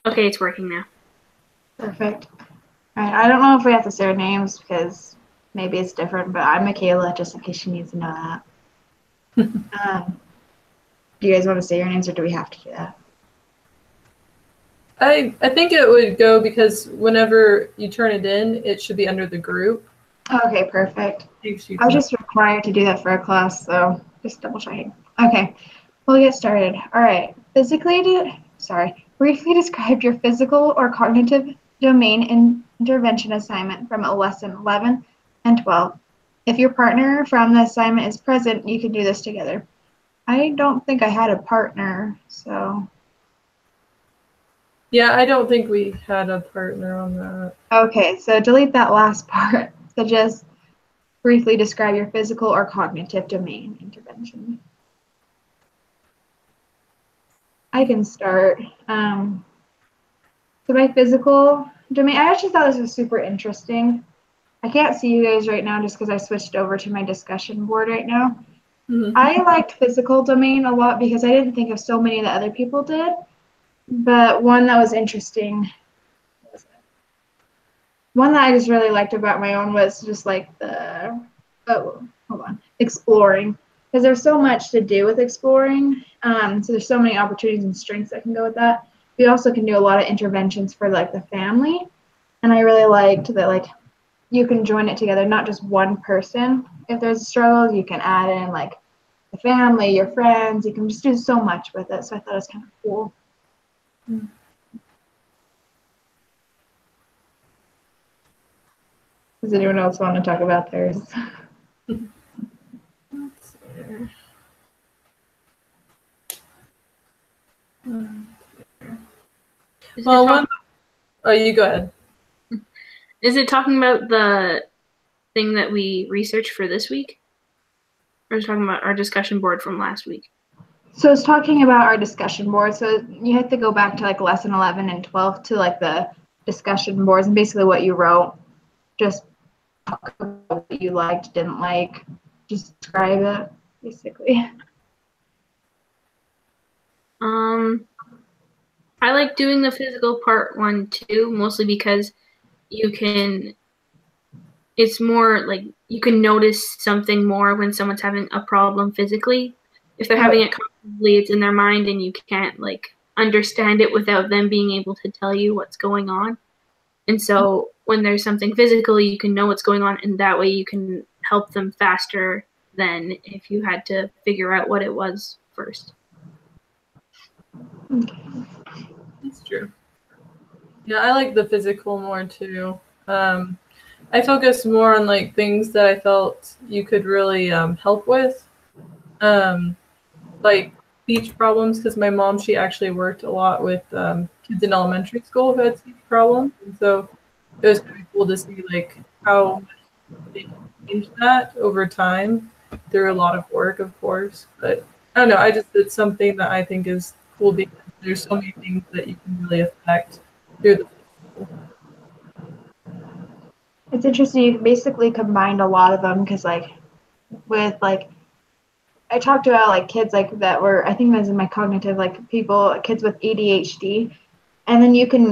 Okay, it's working now. Perfect. All right, I don't know if we have to say our names because maybe it's different, but I'm Michaela, just in case she needs to know that. Do you guys want to say your names or do we have to do that? I think it would go because whenever you turn it in, it should be under the group. Okay, perfect. I was just required to do that for a class, so just double checking. Okay, we'll get started. All right, briefly describe your physical or cognitive domain intervention assignment from lesson 11 and 12. If your partner from the assignment is present, you can do this together. I don't think I had a partner, so. Yeah, I don't think we had a partner on that. Okay, so delete that last part. So just briefly describe your physical or cognitive domain intervention. I can start. So my physical domain, I actually thought this was super interesting. I can't see you guys right now just because I switched over to my discussion board right now. Mm-hmm. I liked physical domain a lot because I didn't think of so many that other people did. But one that was interesting, one that I just really liked about my own was just like exploring. Because there's so much to do with exploring. So there's so many opportunities and strengths that can go with that. We also can do a lot of interventions for like the family. And I really liked that like you can join it together, not just one person. If there's a struggle, you can add in like the family, your friends. You can just do so much with it. So I thought it was kind of cool. Mm-hmm. Does anyone else want to talk about theirs? Let's see. Well, oh, you go ahead. Is it talking about the thing that we researched for this week? Or is it talking about our discussion board from last week? So it's talking about our discussion board. So you have to go back to like lesson 11 and 12 to like the discussion boards and basically what you wrote. Just talk about what you liked, didn't like, just describe it basically. I like doing the physical part one too, mostly because it's more like you can notice something more when someone's having a problem physically. If they're having it constantly, it's in their mind and you can't like understand it without them being able to tell you what's going on. And so when there's something physical, you can know what's going on, and that way you can help them faster than if you had to figure out what it was first. That's true. Yeah, I like the physical more too. I focused more on like things that I felt you could really help with, like speech problems. Because my mom, she actually worked a lot with kids in elementary school who had speech problems, and so it was kind of cool to see like how they changed that over time through a lot of work, of course. But I don't know. It's something that I think is cool because there's so many things that you can really affect through the physical. It's interesting. You basically combined a lot of them because like with like I talked about like kids like that were I think that's in my cognitive like kids with ADHD, and then you can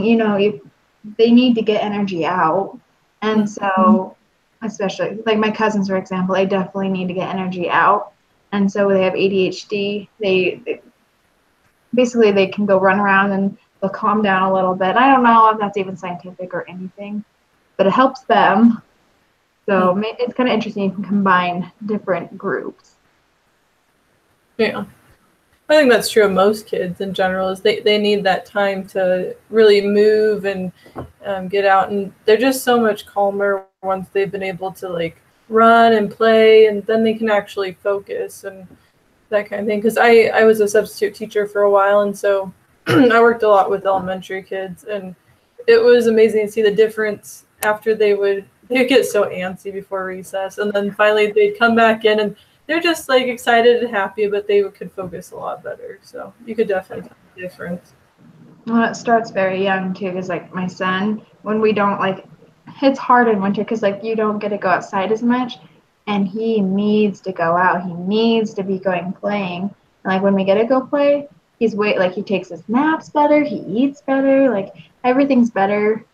they need to get energy out, and so especially like my cousins for example, they definitely need to get energy out, and so when they have ADHD, they basically they can go run around and they'll calm down a little bit. I don't know if that's even scientific or anything, but it helps them. So it's kind of interesting. You can combine different groups. Yeah. I think that's true of most kids in general is they need that time to really move and get out, and they're just so much calmer once they've been able to like run and play, and then they can actually focus and that kind of thing. Because I was a substitute teacher for a while, and so I worked a lot with elementary kids, and it was amazing to see the difference after they'd get so antsy before recess, and then finally they'd come back in and they're just like excited and happy, but they could focus a lot better. So you could definitely tell the difference. Well, it starts very young too, because like my son, when we don't like, it's hard in winter because like you don't get to go outside as much, and he needs to go out. He needs to be going playing. And like when we get to go play, He's he takes his naps better, he eats better, like everything's better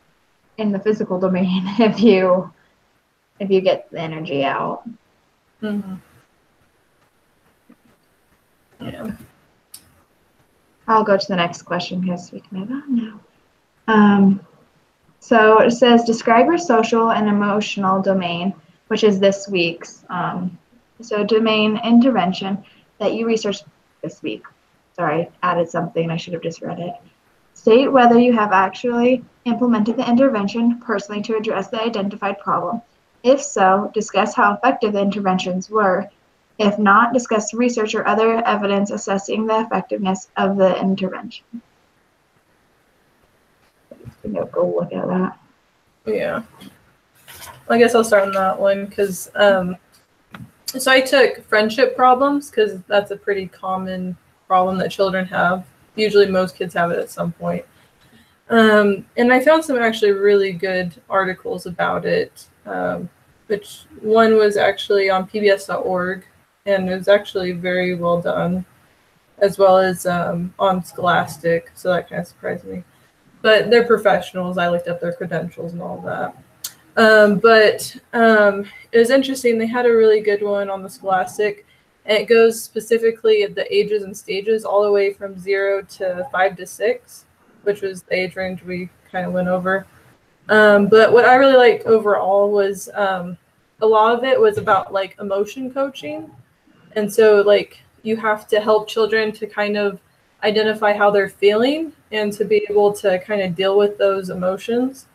in the physical domain if you get the energy out. Mm-hmm. Yeah. I'll go to the next question because we can move on now. So it says, describe your social and emotional domain, which is this week's. So domain intervention that you researched this week. Sorry, added something. I should have just read it. State whether you have actually implemented the intervention personally to address the identified problem. If so, discuss how effective the interventions were. If not, discuss research or other evidence assessing the effectiveness of the intervention. Go look at that. Yeah. I guess I'll start on that one because so I took friendship problems because that's a pretty common problem that children have. Usually most kids have it at some point. And I found some actually really good articles about it, which one was actually on pbs.org, and it was actually very well done, as well as on Scholastic, so that kind of surprised me. But they're professionals. I looked up their credentials and all that. But it was interesting. They had a really good one on the Scholastic, and it goes specifically at the ages and stages all the way from 0 to 5 to 6, which was the age range we kind of went over. But what I really liked overall was a lot of it was about like emotion coaching. And so like you have to help children to kind of identify how they're feeling and to be able to kind of deal with those emotions.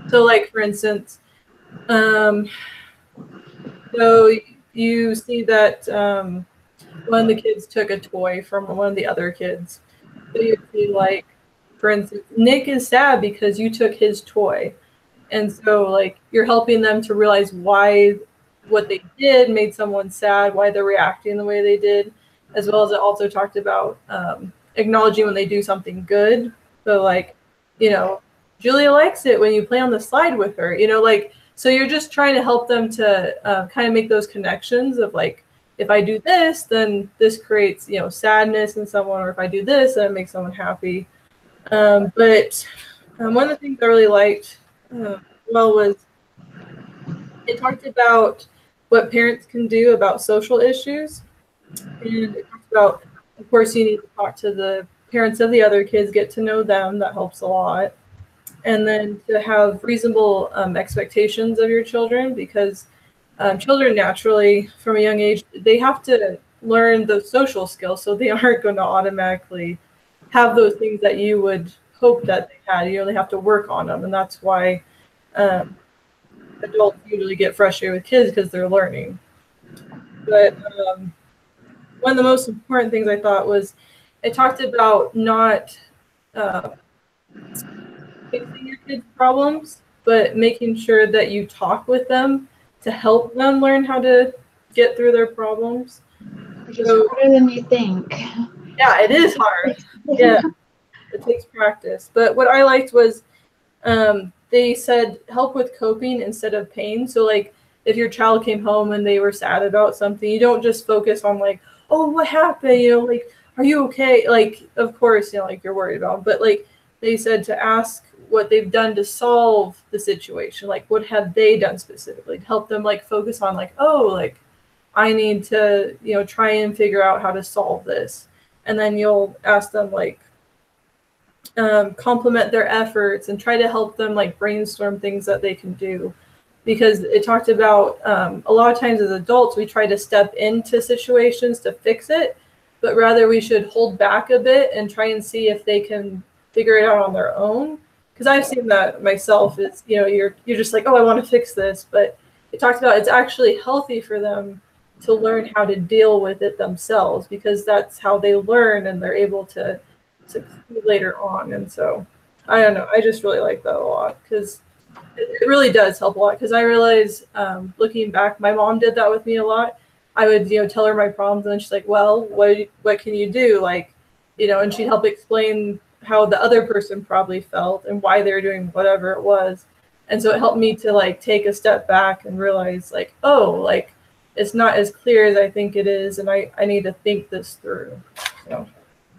So like, for instance, so you see that one of the kids took a toy from one of the other kids. So you see like, for instance, Nick is sad because you took his toy. And so like you're helping them to realize why what they did made someone sad, why they're reacting the way they did, as well as it also talked about acknowledging when they do something good. So like, you know, Julia likes it when you play on the slide with her, you know, like, so you're just trying to help them to kind of make those connections of like, if I do this, then this creates, you know, sadness in someone, or if I do this, then it makes someone happy. But one of the things I really liked was it talked about what parents can do about social issues. And it talks about, of course, you need to talk to the parents of the other kids, get to know them. That helps a lot. And then to have reasonable expectations of your children, because children naturally, from a young age, they have to learn those social skills. So they aren't going to automatically have those things that you would hope that they had. You only have to work on them. And that's why adults usually get frustrated with kids, because they're learning. But one of the most important things I thought was it talked about not fixing your kids' problems, but making sure that you talk with them to help them learn how to get through their problems. Which is harder than you think. Yeah, it is hard. Yeah, it takes practice. But what I liked was they said help with coping instead of pain. So like if your child came home and they were sad about something, you don't just focus on like, oh, what happened? You know, like, are you okay? Like, of course, you know, like you're worried about them. But like they said to ask what they've done to solve the situation. Like what have they done specifically to help them like focus on like, oh, like I need to, you know, try and figure out how to solve this. And then you'll ask them like compliment their efforts and try to help them like brainstorm things that they can do. Because it talked about a lot of times as adults, we try to step into situations to fix it, but rather we should hold back a bit and try and see if they can figure it out on their own. Because I've seen that myself. Is, you know, you're just like, oh, I want to fix this, but it talks about it's actually healthy for them to learn how to deal with it themselves, because that's how they learn and they're able to succeed later on. And so I don't know, I just really like that a lot, because it really does help a lot. Because I realize looking back, my mom did that with me a lot. I would, you know, tell her my problems, and she's like, well, what can you do? Like, you know, and she'd help explain how the other person probably felt and why they were doing whatever it was. And so it helped me to like take a step back and realize like, oh, like it's not as clear as I think it is, and I need to think this through. So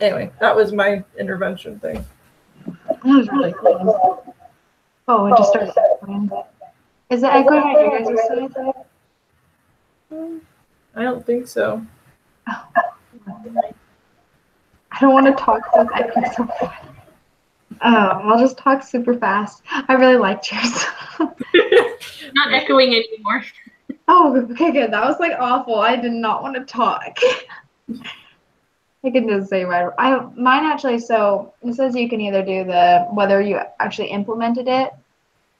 anyway, that was my intervention thing. That was really cool. Oh, it just started echoing. Is it echoing on your guys' side? I don't think so. I don't want to talk so it's echoing so fast. I'll just talk super fast. I really liked yours. Not echoing anymore. Oh, okay, good. That was like awful. I did not want to talk. I can just say mine actually. So it says you can either do whether you actually implemented it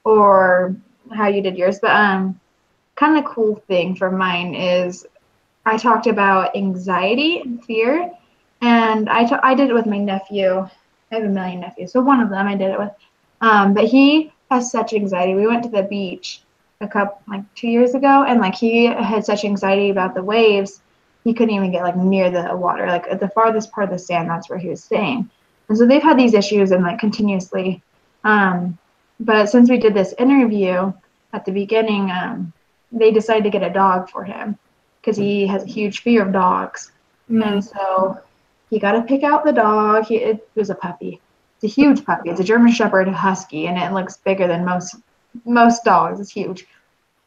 or how you did yours. But kind of cool thing for mine is I talked about anxiety and fear, and I did it with my nephew. I have a million nephews, so one of them I did it with. But he has such anxiety. We went to the beach like 2 years ago, and like he had such anxiety about the waves, he couldn't even get like near the water. Like at the farthest part of the sand, that's where he was staying. And so they've had these issues and like continuously. But since we did this interview at the beginning, they decided to get a dog for him because he has a huge fear of dogs. And so he got to pick out the dog. It was a puppy. It's a huge puppy. It's a German Shepherd Husky, and it looks bigger than most dogs. It's huge.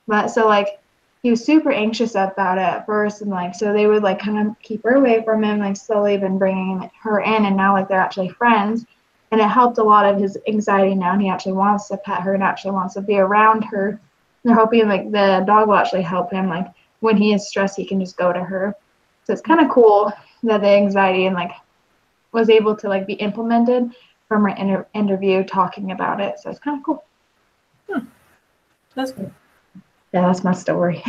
But so like he was super anxious about it at first, and like so they would like kind of keep her away from him, like slowly been bringing her in, and now like they're actually friends, and it helped a lot of his anxiety now, and he actually wants to pet her and actually wants to be around her. They're hoping like the dog will actually help him, like when he is stressed he can just go to her. So it's kind of cool that the anxiety and like was able to like be implemented from our interview talking about it. So it's kind of cool. That's cool. Yeah, that's my story.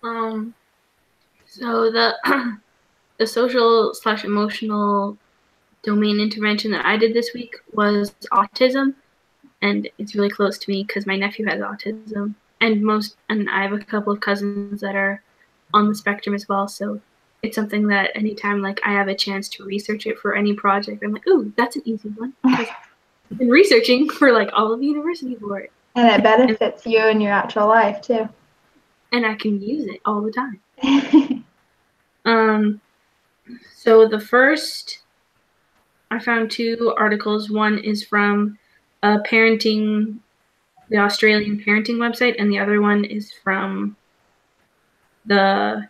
So the social/emotional domain intervention that I did this week was autism, and it's really close to me because my nephew has autism, and I have a couple of cousins that are on the spectrum as well. So it's something that anytime like I have a chance to research it for any project, I'm like, ooh, that's an easy one. I've been researching for like all of university for it. And it benefits you in your actual life too. And I can use it all the time. So the first, I found 2 articles. One is from the Australian parenting website, and the other one is from the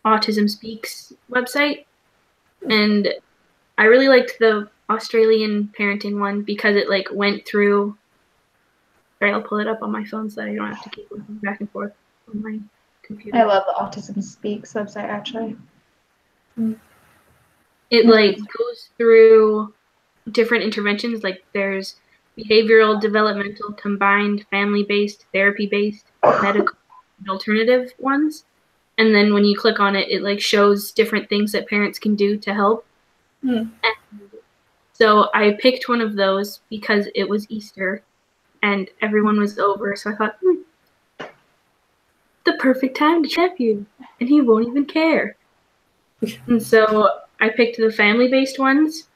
Autism Speaks website. And I really liked the Australian parenting one because it like went through. Sorry, I'll pull it up on my phone so that I don't have to keep looking back and forth on my computer. I love the Autism Speaks website actually. It like goes through different interventions. Like there's behavioral, developmental, combined, family-based, therapy-based, medical, and alternative ones. And then when you click on it, it like shows different things that parents can do to help. And so I picked one of those because it was Easter and everyone was over. So I thought, the perfect time to trap you, and he won't even care. And so I picked the family-based ones.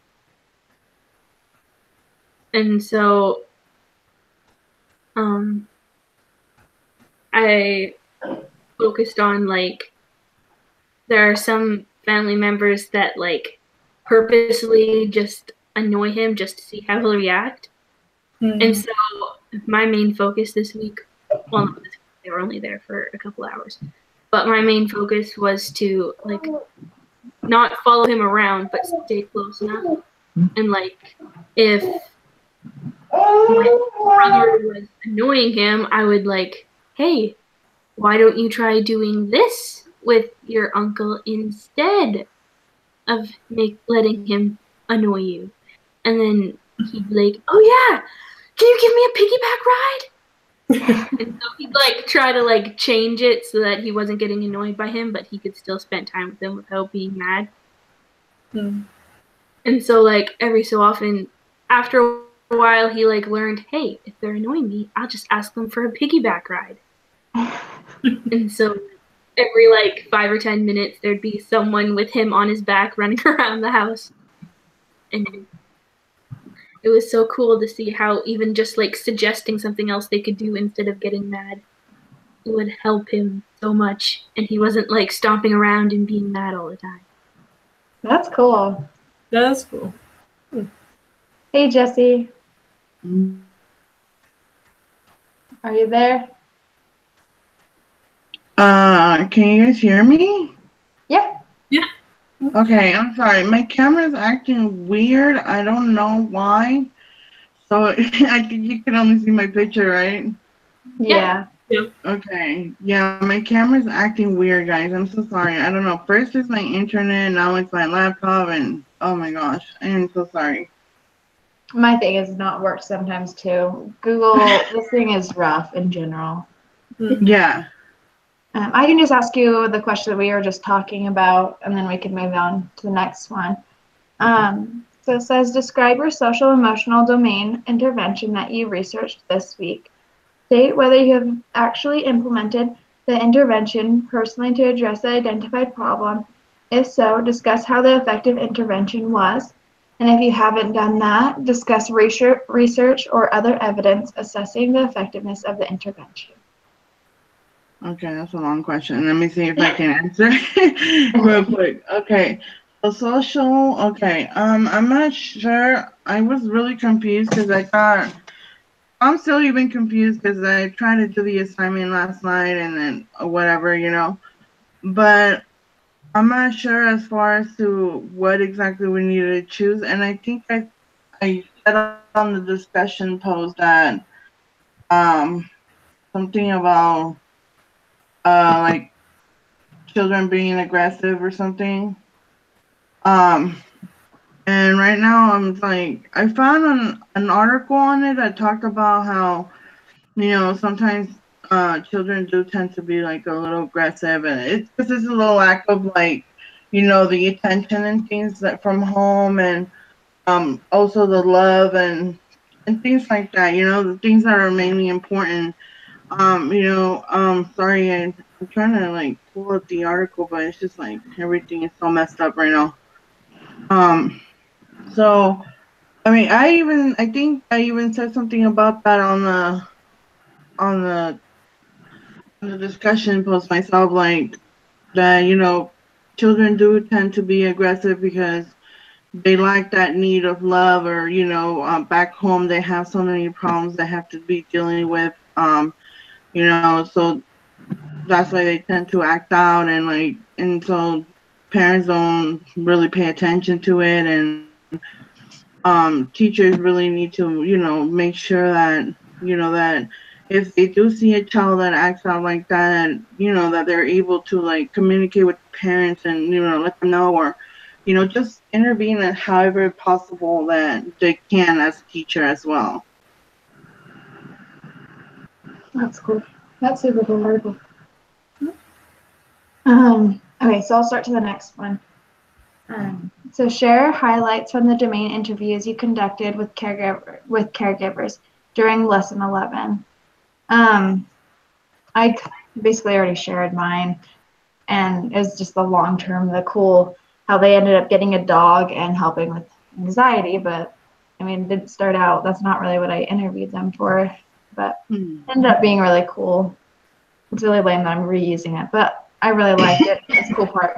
And so I focused on like there are some family members that like purposely just annoy him just to see how he'll react. And so my main focus this week, well, they were only there for a couple hours, but my main focus was to like not follow him around, but stay close enough. And like if my brother was annoying him, I would like, hey, why don't you try doing this with your uncle instead of letting him annoy you? And then he'd be like, oh yeah, can you give me a piggyback ride? And so he'd like try to like change it so that he wasn't getting annoyed by him, but he could still spend time with him without being mad. And so like every so often, after a while, he like learned, hey, if they're annoying me, I'll just ask them for a piggyback ride. And so every like 5 or 10 minutes, there'd be someone with him on his back running around the house. And it was so cool to see how even just like suggesting something else they could do instead of getting mad, it would help him so much, and he wasn't like stomping around and being mad all the time. That's cool. That's cool. Hey, Jesse. Are you there? Can you guys hear me? Yeah. Yeah. Okay, I'm sorry. My camera's acting weird. I don't know why. So I think you can only see my picture, right? Yeah. Okay. Yeah, my camera's acting weird, guys. I'm so sorry. I don't know. First it's my internet, now it's my laptop, and oh my gosh, I am so sorry. My thing has not worked sometimes too. Google, this thing is rough in general. Yeah. I can just ask you the question that we were just talking about, and then we can move on to the next one. So it says, describe your social emotional domain intervention that you researched this week. State whether you have actually implemented the intervention personally to address the identified problem. If so, discuss how the effective intervention was. And if you haven't done that, discuss research or other evidence assessing the effectiveness of the intervention. Okay, that's a long question. Let me see if I can answer real quick. Okay. So social, okay. I'm not sure. I was really confused because I thought I'm still even confused because I tried to do the assignment last night and then whatever, you know. But I'm not sure as far as to what exactly we needed to choose. And I think I said on the discussion post that something about like children being aggressive or something. And right now I'm like, I found an article on it that talked about how, you know, sometimes children do tend to be like a little aggressive, and it's because it's a little lack of like, you know, the attention and things that from home, and also the love and things like that, you know, the things that are mainly important. Sorry, I'm trying to like pull up the article, but it's just like everything is so messed up right now. So I mean, I think I even said something about that on the on the discussion post myself, like that, you know, children do tend to be aggressive because they lack that need of love, or you know, back home they have so many problems they have to be dealing with, you know, so that's why they tend to act out, and like, and so parents don't really pay attention to it, and teachers really need to, you know, make sure that, you know, that if they do see a child that acts out like that, you know, that they're able to like communicate with parents and, you know, let them know, or, you know, just intervene in however possible that they can as a teacher as well. That's cool. That's super cool article. Okay, so I'll start to the next one. So share highlights from the domain interviews you conducted with caregivers during lesson 11. I basically already shared mine, and it was just the long term, the cool, how they ended up getting a dog and helping with anxiety. But I mean, it didn't start out, that's not really what I interviewed them for, but it ended up being really cool. It's really lame that I'm reusing it, but I really liked it. It's a cool part.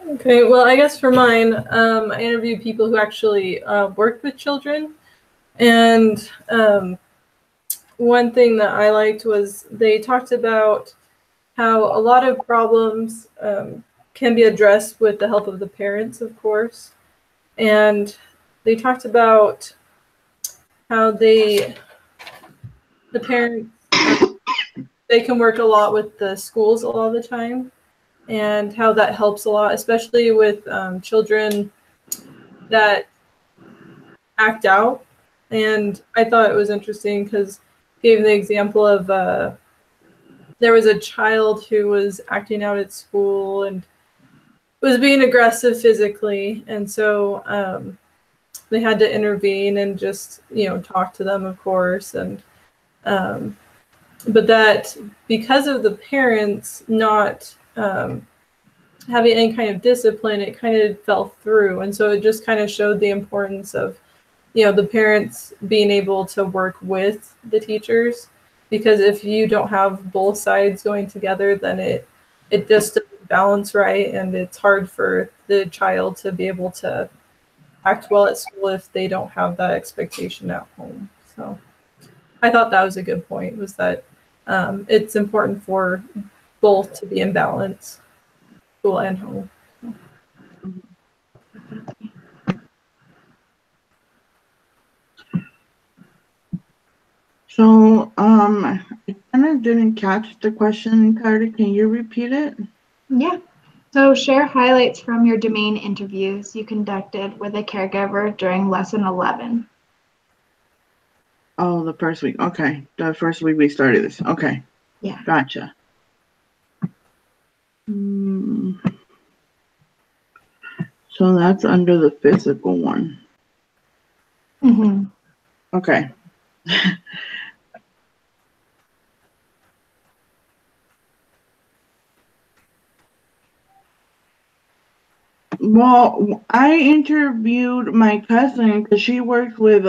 Okay, well, I guess for mine, I interviewed people who actually worked with children. And one thing that I liked was they talked about how a lot of problems can be addressed with the help of the parents, of course. And they talked about how the parents, they can work a lot with the schools a lot of the time, and how that helps a lot, especially with children that act out. And I thought it was interesting because gave the example of there was a child who was acting out at school and was being aggressive physically, and so they had to intervene and just, you know, talk to them, of course, and but that because of the parents not having any kind of discipline, it kind of fell through. And so it just kind of showed the importance of, you know, the parents being able to work with the teachers, because if you don't have both sides going together, then it just doesn't balance right, and it's hard for the child to be able to act well at school if they don't have that expectation at home. So I thought that was a good point, was that it's important for both to be in balance, school and home. So, I kind of didn't catch the question, Carter. Can you repeat it? Yeah. So share highlights from your domain interviews you conducted with a caregiver during lesson 11. Oh, the first week. Okay. The first week we started this. Okay. Yeah. Gotcha. So that's under the physical one. Mm-hmm. Okay. Well, I interviewed my cousin because she works with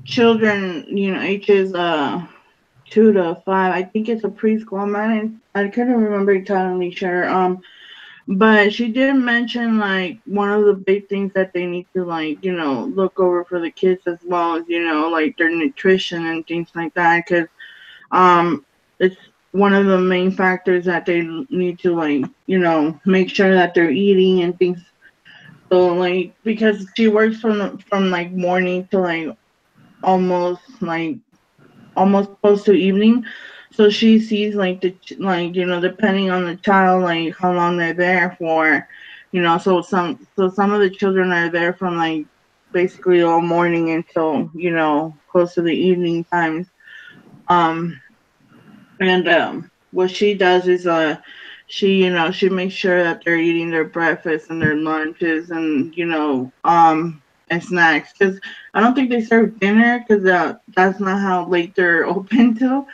children, you know, ages 2 to 5. I think it's a preschool. I couldn't remember entirely sure. But she did mention like one of the big things that they need to, like, you know, look over for the kids as well as, you know, like their nutrition and things like that, because it's one of the main factors that they need to, like, you know, make sure that they're eating and things. So like, because she works from like morning to like almost close to evening, so she sees like like, you know, depending on the child, like how long they're there for, you know. So some of the children are there from like basically all morning until, you know, close to the evening times. And what she does is she, you know, she makes sure that they're eating their breakfast and their lunches and, you know, and snacks, because I don't think they serve dinner, because that's not how late they're open till.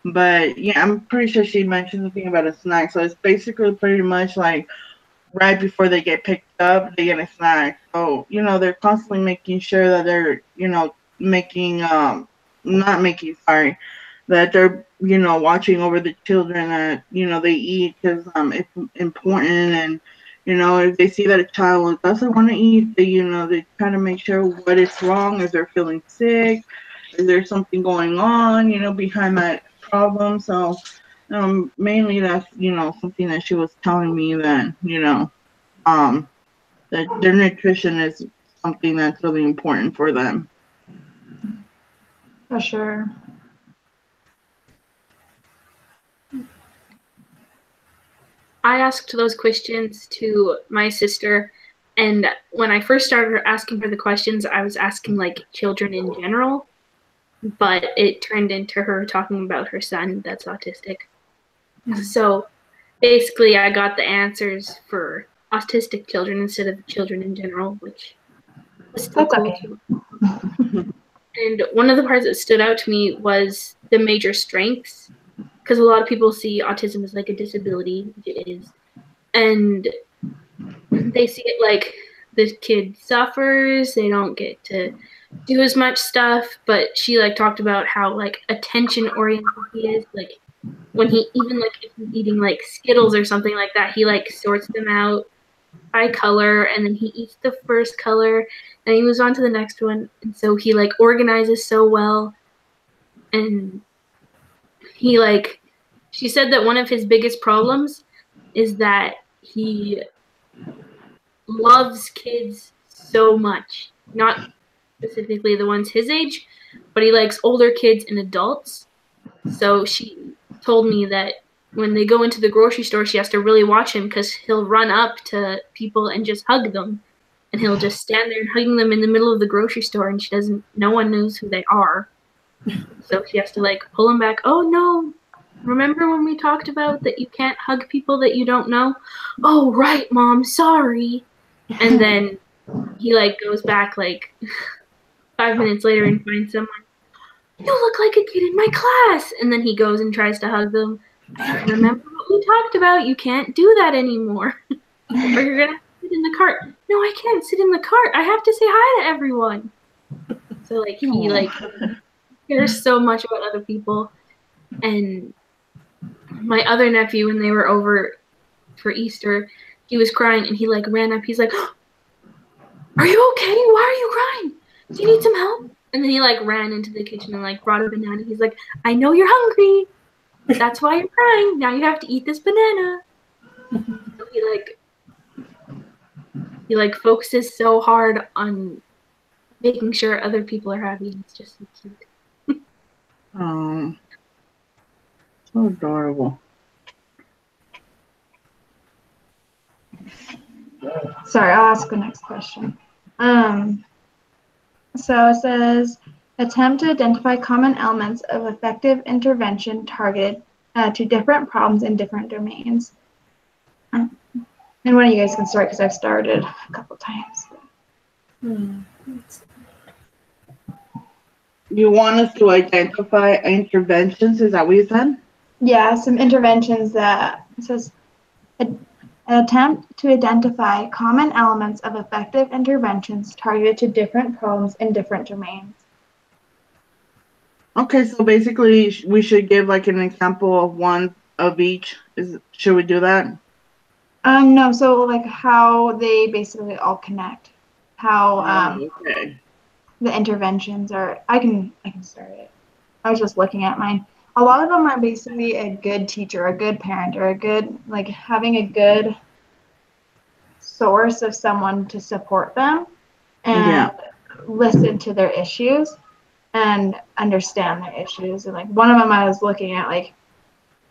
But yeah, I'm pretty sure she mentioned something about a snack. So it's basically pretty much like right before they get picked up, they get a snack. So, you know, they're constantly making sure that they're, you know, not making, sorry, that they're, you know, watching over the children that, you know, they eat, because it's important. And, you know, if they see that a child doesn't want to eat, they, you know, they kind of make sure what is wrong, if they're feeling sick, is there something going on, you know, behind that problem. So mainly that's, you know, something that she was telling me, that, you know, that their nutrition is something that's really important for them. For sure. I asked those questions to my sister, and when I first started asking her the questions, I was asking like children in general, but it turned into her talking about her son that's autistic. So basically I got the answers for autistic children instead of children in general, which was still That's cool okay. too. And one of the parts that stood out to me was the major strengths, because a lot of people see autism as like a disability, which it is, and they see it like the kid suffers, they don't get to do as much stuff. But she like talked about how like attention oriented he is, like when he, even like if he's eating like Skittles or something like that, he like sorts them out by color, and then he eats the first color and he moves on to the next one. And so he like organizes so well. And he like, she said that one of his biggest problems is that he loves kids so much, not specifically the ones his age, but he likes older kids and adults. So she told me that when they go into the grocery store, she has to really watch him, because he'll run up to people and just hug them, and he'll just stand there and hugging them in the middle of the grocery store, and no one knows who they are. So she has to like pull him back. Oh no, remember when we talked about that you can't hug people that you don't know? Oh right, Mom, sorry. And then he like goes back like 5 minutes later and finds someone. You look like a kid in my class. And then he goes and tries to hug them. remember what we talked about? You can't do that anymore. Or you're going to sit in the cart. No, I can't sit in the cart. I have to say hi to everyone. So, like, he, like, cares so much about other people. And my other nephew, when they were over for Easter, he was crying, and he, like, ran up. He's like, are you okay? Why are you crying? Do you need some help? And then he, like, ran into the kitchen and, like, brought a banana. He's like, I know you're hungry. That's why you're crying. Now you have to eat this banana. So he focuses so hard on making sure other people are happy. It's just so cute. So adorable. Sorry, I'll ask the next question. So it says, attempt to identify common elements of effective intervention targeted to different problems in different domains. And one of you guys can start because I've started a couple times. You want us to identify interventions? Is that what you said? Yeah, some interventions that it says an attempt to identify common elements of effective interventions targeted to different problems in different domains. Okay, so basically we should give like an example of one of each. Should we do that? No, so like how they basically all connect. How Okay. the interventions are. I can start it. I was just looking at mine. A lot of them are basically a good teacher, a good parent, or a good, like, having a good source of someone to support them and listen to their issues and understand their issues. And like one of them I was looking at, like,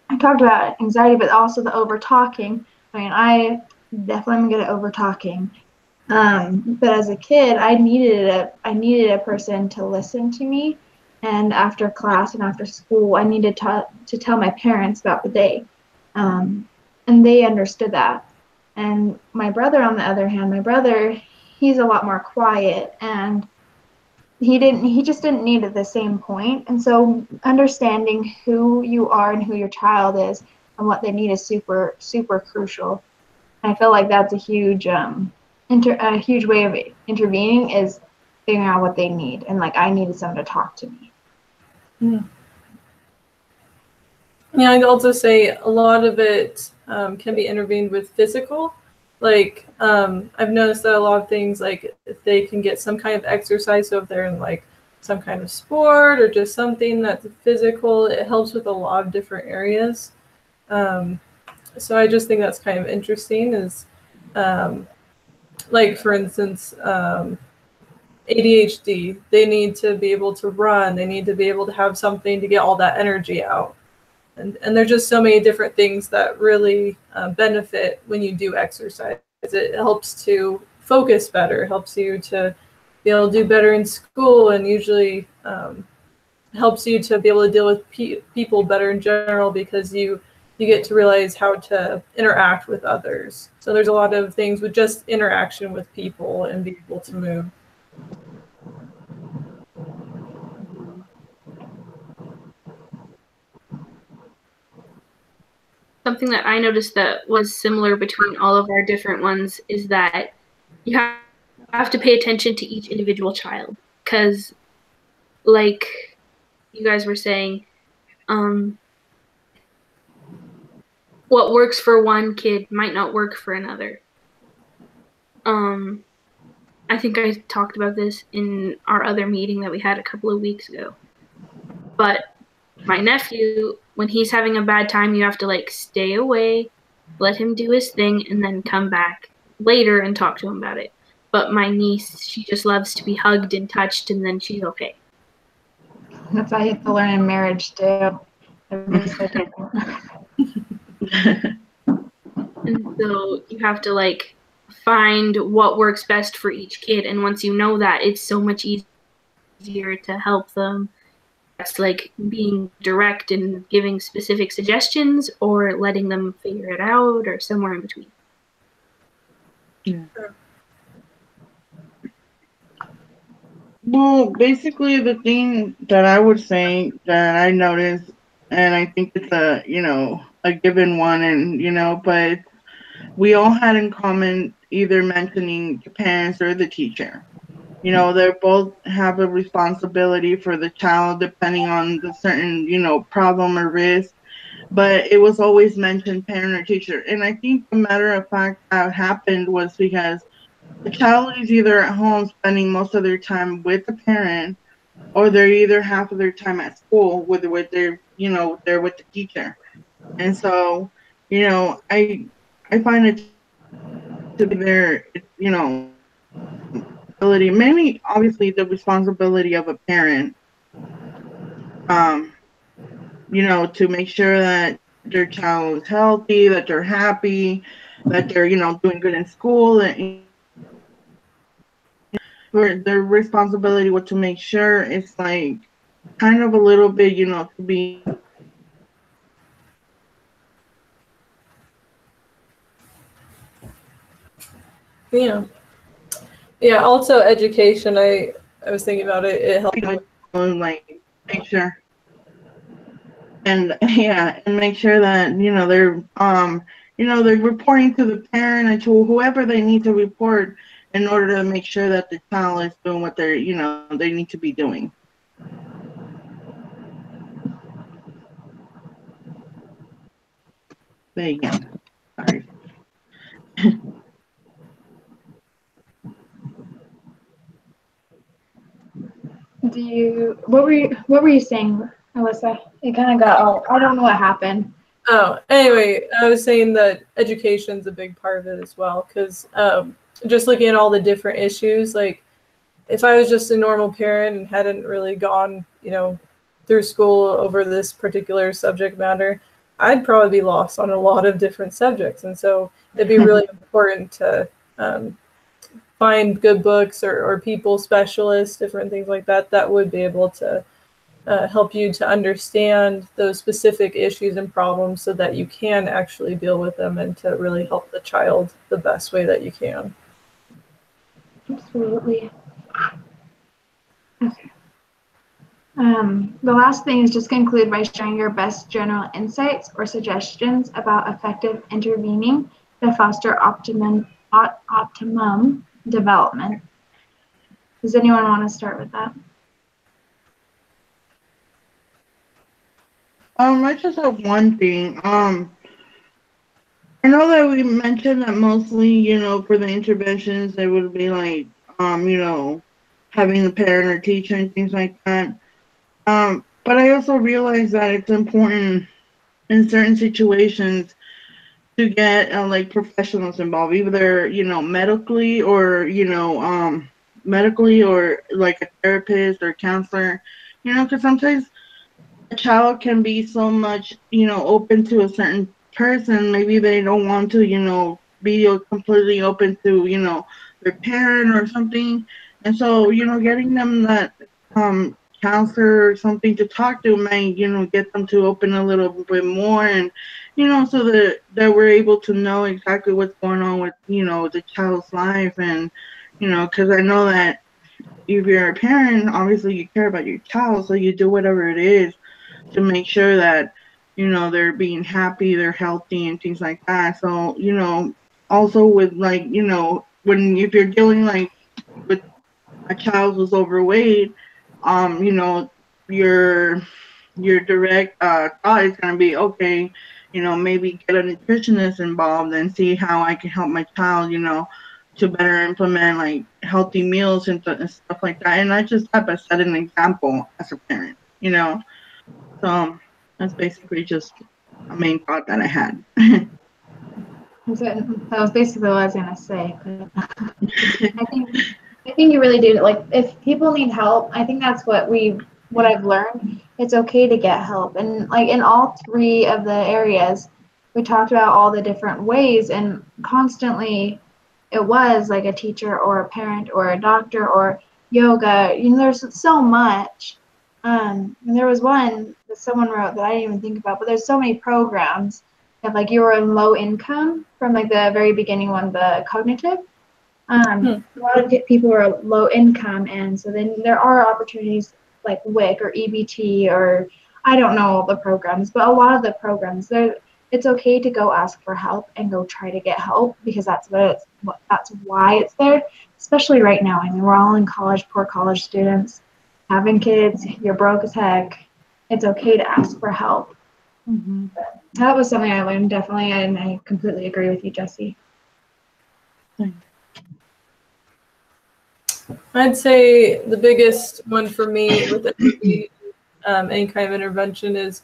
I talked about anxiety, but also the over talking. I mean, I definitely am good at over talking. But as a kid, I needed a person to listen to me, and after class and after school, I needed to tell my parents about the day, and they understood that. And my brother, on the other hand, he's a lot more quiet, and he just didn't need at the same point. And so understanding who you are and who your child is and what they need is super, super crucial. And I feel like that's a huge huge way of intervening is figuring out what they need. And like, I needed someone to talk to me. Yeah, I'd also say a lot of it can be intervened with physical. Like, I've noticed that a lot of things, like, if they can get some kind of exercise, so if they're in like some kind of sport or just something that's physical, it helps with a lot of different areas. So I just think that's kind of interesting is, like, for instance, ADHD, they need to be able to run, they need to be able to have something to get all that energy out. And there's just so many different things that really benefit when you do exercise. It helps to focus better, helps you to be able to do better in school, and usually helps you to be able to deal with people better in general because you get to realize how to interact with others. So there's a lot of things with just interaction with people and being able to move. Something that I noticed that was similar between all of our different ones is that you have to pay attention to each individual child. Because, like you guys were saying, what works for one kid might not work for another. I think I talked about this in our other meeting that we had a couple of weeks ago. But my nephew, when he's having a bad time, you have to like stay away, let him do his thing, and then come back later and talk to him about it. But my niece, she just loves to be hugged and touched, and then she's okay. That's why you have to learn in marriage too. Everybody's so different. And so you have to like find what works best for each kid, and once you know that, it's so much easier to help them. That's like being direct and giving specific suggestions, or letting them figure it out, or somewhere in between. Yeah. Well, basically the thing that I would say that I noticed and I think it's a, a given one, and but we all had in common either mentioning the parents or the teacher. They both have a responsibility for the child depending on the certain, problem or risk. But it was always mentioned parent or teacher. And I think the matter of fact that happened was because the child is either at home spending most of their time with the parent, or they're either half of their time at school with their, they're with the teacher. And so, I find it to be their, ability, mainly obviously the responsibility of a parent, um, to make sure that their child is healthy, that they're happy, that they're, doing good in school, and their responsibility was to make sure it's like kind of a little bit, to be Yeah. Yeah. Also, education. I was thinking about it. It helps. like make sure, and yeah, and make sure that they're reporting to the parent and to whoever they need to report in order to make sure that the child is doing what they're they need to be doing. But again, sorry. What were you saying, Alyssa? It kind of got all, I don't know what happened. Oh, anyway, I was saying that education's a big part of it as well, because just looking at all the different issues, like if I was just a normal parent and hadn't really gone, through school over this particular subject matter, I'd probably be lost on a lot of different subjects. And so it'd be really important to find good books or people specialists, different things like that, that would be able to help you to understand those specific issues and problems so that you can actually deal with them and to really help the child the best way that you can. Absolutely. Okay. The last thing is just conclude by sharing your best general insights or suggestions about effective intervening to foster optimum development. Does anyone want to start with that? I just have one thing. I know that we mentioned that mostly, for the interventions, they would be like, having the parent or teacher and things like that. But I also realize that it's important in certain situations to get like professionals involved, either medically or like a therapist or counselor, because sometimes a child can be so much open to a certain person. Maybe they don't want to be completely open to their parent or something, and so getting them that counselor or something to talk to may get them to open a little bit more, and so that we're able to know exactly what's going on with the child's life. And because I know that if you're a parent, obviously you care about your child, so you do whatever it is to make sure that they're being happy, they're healthy, and things like that. So also with like when if you're dealing like with a child who's overweight, your direct thought is going to be, okay, maybe get a nutritionist involved and see how I can help my child, to better implement like healthy meals and stuff like that. And I just have to set an example as a parent, So that's basically just a main thought that I had. That was basically what I was gonna say. I think you really do. Like, if people need help, I think that's what I've learned. It's okay to get help, and like in all three of the areas, we talked about all the different ways, and constantly, it was like a teacher or a parent or a doctor or yoga. There's so much. And there was one that someone wrote that I didn't even think about, but there's so many programs that like you were in low income from like the very beginning one, the cognitive. A lot of people were low income, and so then there are opportunities like WIC or EBT or I don't know all the programs, but a lot of the programs, it's okay to go ask for help and go try to get help, because that's why it's there. Especially right now. I mean, we're all in college, poor college students, having kids. You're broke as heck. It's okay to ask for help. Mm-hmm. That was something I learned, definitely, and I completely agree with you, Jesse. I'd say the biggest one for me with any kind of intervention is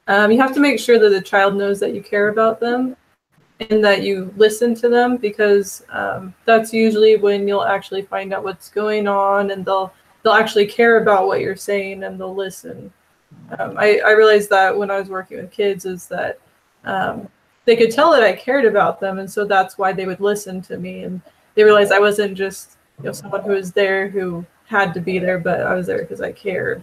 you have to make sure that the child knows that you care about them and that you listen to them, because that's usually when you'll actually find out what's going on, and they'll actually care about what you're saying and they'll listen. I realized that when I was working with kids is that they could tell that I cared about them, and so that's why they would listen to me, and they realized I wasn't just someone who was there who had to be there, but I was there because I cared.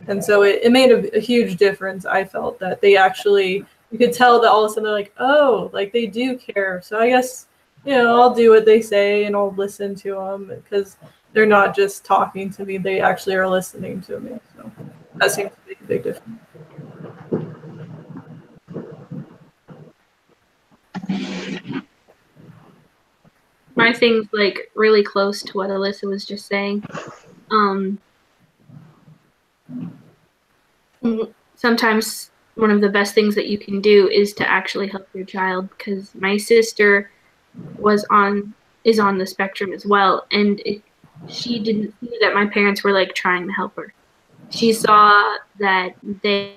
And so it made a huge difference. I felt that they actually, you could tell that all of a sudden they're like, oh, like they do care. So I guess, I'll do what they say and I'll listen to them, because they're not just talking to me. They actually are listening to me. So that seems to make a big difference. My thing's like really close to what Alyssa was just saying. Sometimes one of the best things that you can do is to actually help your child, because my sister is on the spectrum as well, and she didn't see that my parents were like trying to help her. She saw that they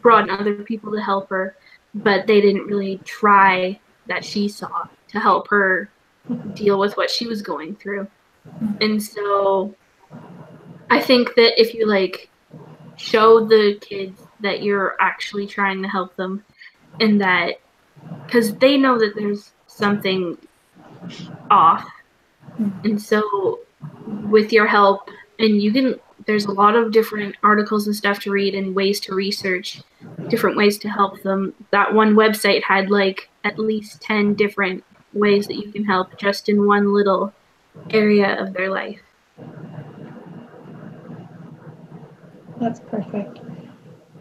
brought in other people to help her, but they didn't really try that she saw to help her deal with what she was going through. And so I think that if you like show the kids that you're actually trying to help them, and that because they know that there's something off, and so with your help, and there's a lot of different articles and stuff to read and ways to research different ways to help them. That one website had like at least 10 different ways that you can help just in one little area of their life. That's perfect.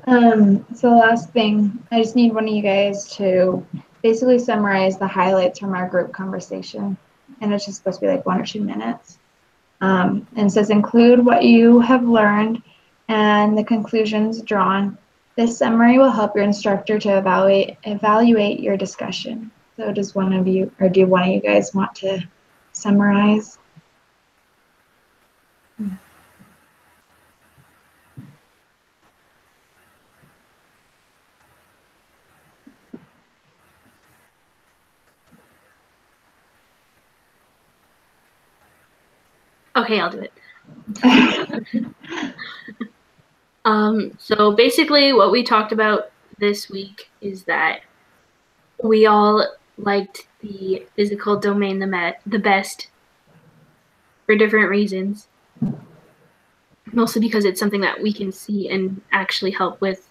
So last thing, I just need one of you guys to basically summarize the highlights from our group conversation. And it's just supposed to be like 1 or 2 minutes. And it says include what you have learned and the conclusions drawn. This summary will help your instructor to evaluate your discussion. So does one of you, or do one of you guys want to summarize? Okay, I'll do it. So basically what we talked about this week is that we all liked the physical domain the best for different reasons. Mostly because it's something that we can see and actually help with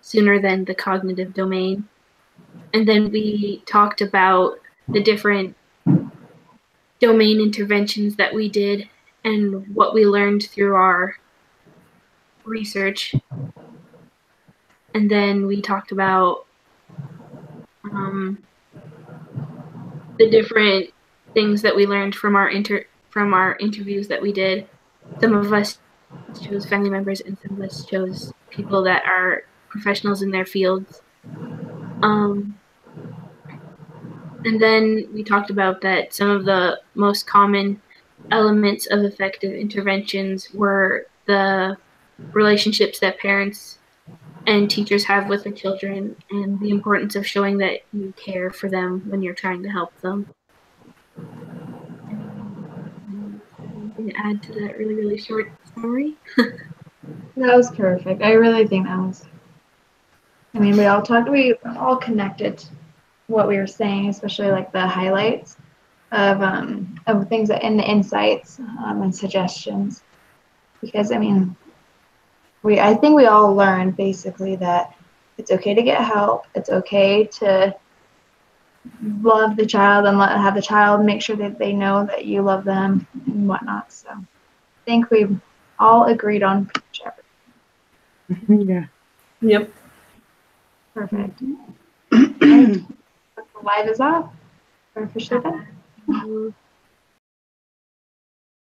sooner than the cognitive domain. And then we talked about the different domain interventions that we did and what we learned through our research. And then we talked about the different things that we learned from our interviews that we did. Some of us chose family members, and some of us chose people that are professionals in their fields. And then we talked about that some of the most common elements of effective interventions were the relationships that parents and teachers have with their children, and the importance of showing that you care for them when you're trying to help them. Anything to add to that really, really short summary? That was perfect. I really think that was. I mean, we all connected what we were saying, especially like the highlights of things and the insights and suggestions. Because I mean, I think we all learned basically that it's okay to get help. It's okay to love the child and have the child make sure that they know that you love them and whatnot. So I think we've all agreed on pretty much everything. Yeah. Yep. Perfect. The live is off. We're officially done.